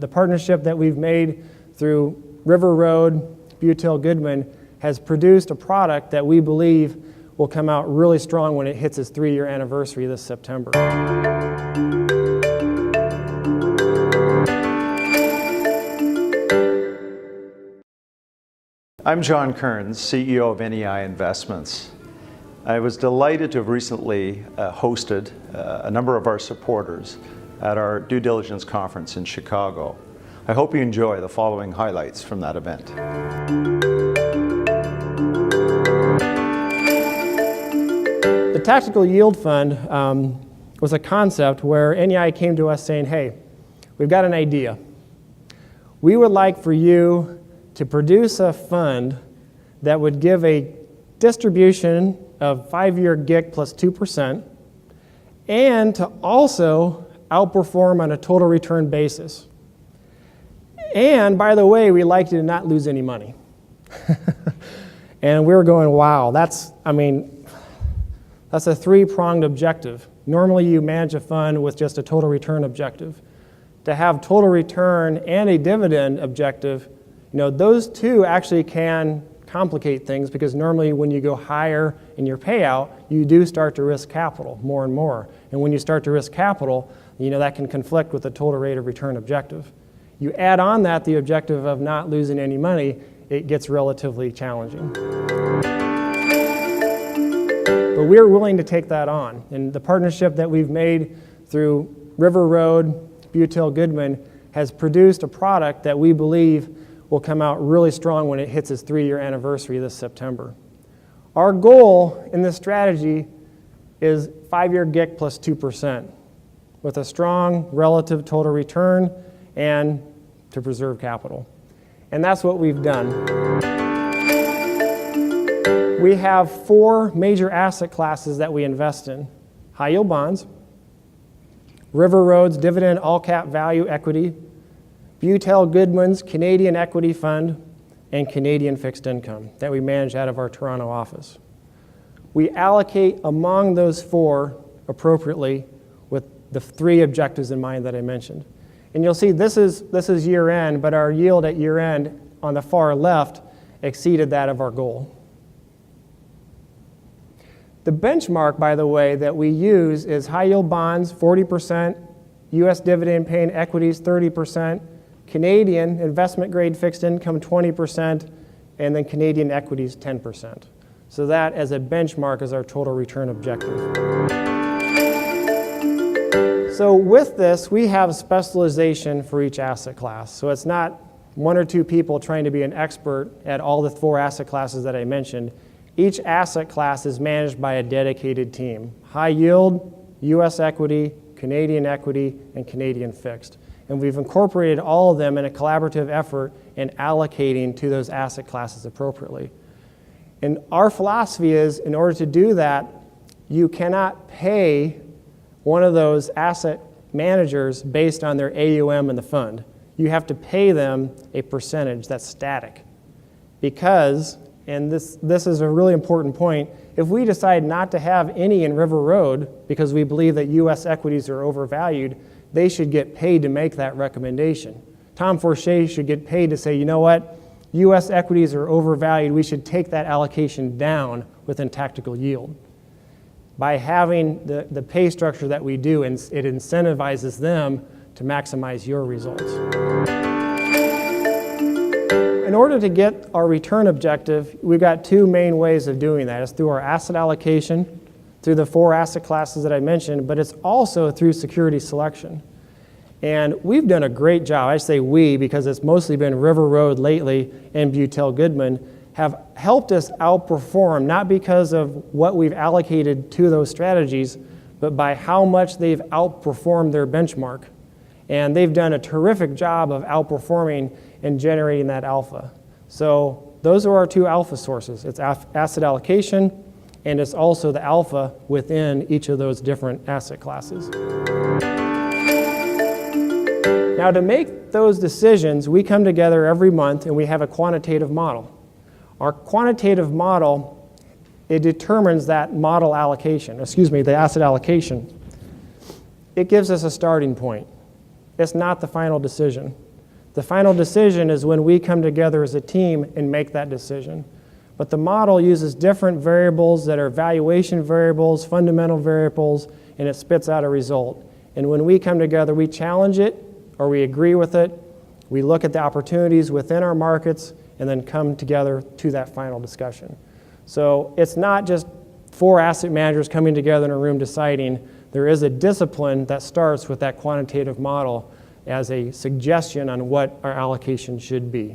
The partnership that we've made through River Road, Butyl Goodman has produced a product that we believe will come out really strong when it hits its 3-year anniversary this September. I'm John Kearns, CEO of NEI Investments. I was delighted to have recently hosted a number of our supporters at our due diligence conference in Chicago. I hope you enjoy the following highlights from that event. The Tactical Yield Fund was a concept where NEI came to us saying, hey, we've got an idea. We would like for you to produce a fund that would give a distribution of 5-year GIC plus 2% and to also outperform on a total return basis. And by the way, we like you to not lose any money. And we were going, wow, that's a 3-pronged objective. Normally you manage a fund with just a total return objective. To have total return and a dividend objective, those two actually can complicate things because normally when you go higher in your payout, you do start to risk capital more and more. And when you start to risk capital, that can conflict with the total rate of return objective. You add on that the objective of not losing any money, it gets relatively challenging. But we're willing to take that on. And the partnership that we've made through River Road, Butyl Goodman has produced a product that we believe will come out really strong when it hits its 3-year anniversary this September. Our goal in this strategy is 5-year GIC plus 2% with a strong relative total return and to preserve capital. And that's what we've done. We have 4 major asset classes that we invest in. High yield bonds, River Road's dividend all-cap value equity, Butyl Goodman's Canadian Equity Fund, and Canadian Fixed Income that we manage out of our Toronto office. We allocate among those 4 appropriately with the 3 objectives in mind that I mentioned. And you'll see this is year end, but our yield at year end on the far left exceeded that of our goal. The benchmark, by the way, that we use is high yield bonds, 40%, U.S. dividend paying equities, 30%, Canadian investment grade fixed income, 20%, and then Canadian equities, 10%. So that as a benchmark is our total return objective. So with this, we have specialization for each asset class. So it's not 1 or 2 people trying to be an expert at all the 4 asset classes that I mentioned. Each asset class is managed by a dedicated team. High yield, U.S. equity, Canadian equity, and Canadian fixed. And we've incorporated all of them in a collaborative effort in allocating to those asset classes appropriately. And our philosophy is, in order to do that, you cannot pay one of those asset managers based on their AUM in the fund. You have to pay them a percentage that's static. Because, and this is a really important point, if we decide not to have any in River Road because we believe that U.S. equities are overvalued, they should get paid to make that recommendation. Tom Forche should get paid to say, you know what, U.S. equities are overvalued, we should take that allocation down within tactical yield. By having the pay structure that we do, and it incentivizes them to maximize your results. In order to get our return objective, we've got 2 main ways of doing that. It's through our asset allocation, through the 4 asset classes that I mentioned, but it's also through security selection. And we've done a great job. I say we because it's mostly been River Road lately and Butyl Goodman have helped us outperform, not because of what we've allocated to those strategies, but by how much they've outperformed their benchmark. And they've done a terrific job of outperforming and generating that alpha. So those are our 2 alpha sources. It's asset allocation, and it's also the alpha within each of those different asset classes. Now, to make those decisions, we come together every month and we have a quantitative model. Our quantitative model, it determines that model allocation, the asset allocation. It gives us a starting point. It's not the final decision. The final decision is when we come together as a team and make that decision. But the model uses different variables that are valuation variables, fundamental variables, and it spits out a result. And when we come together, we challenge it or we agree with it. We look at the opportunities within our markets and then come together to that final discussion. So it's not just 4 asset managers coming together in a room deciding. There is a discipline that starts with that quantitative model as a suggestion on what our allocation should be.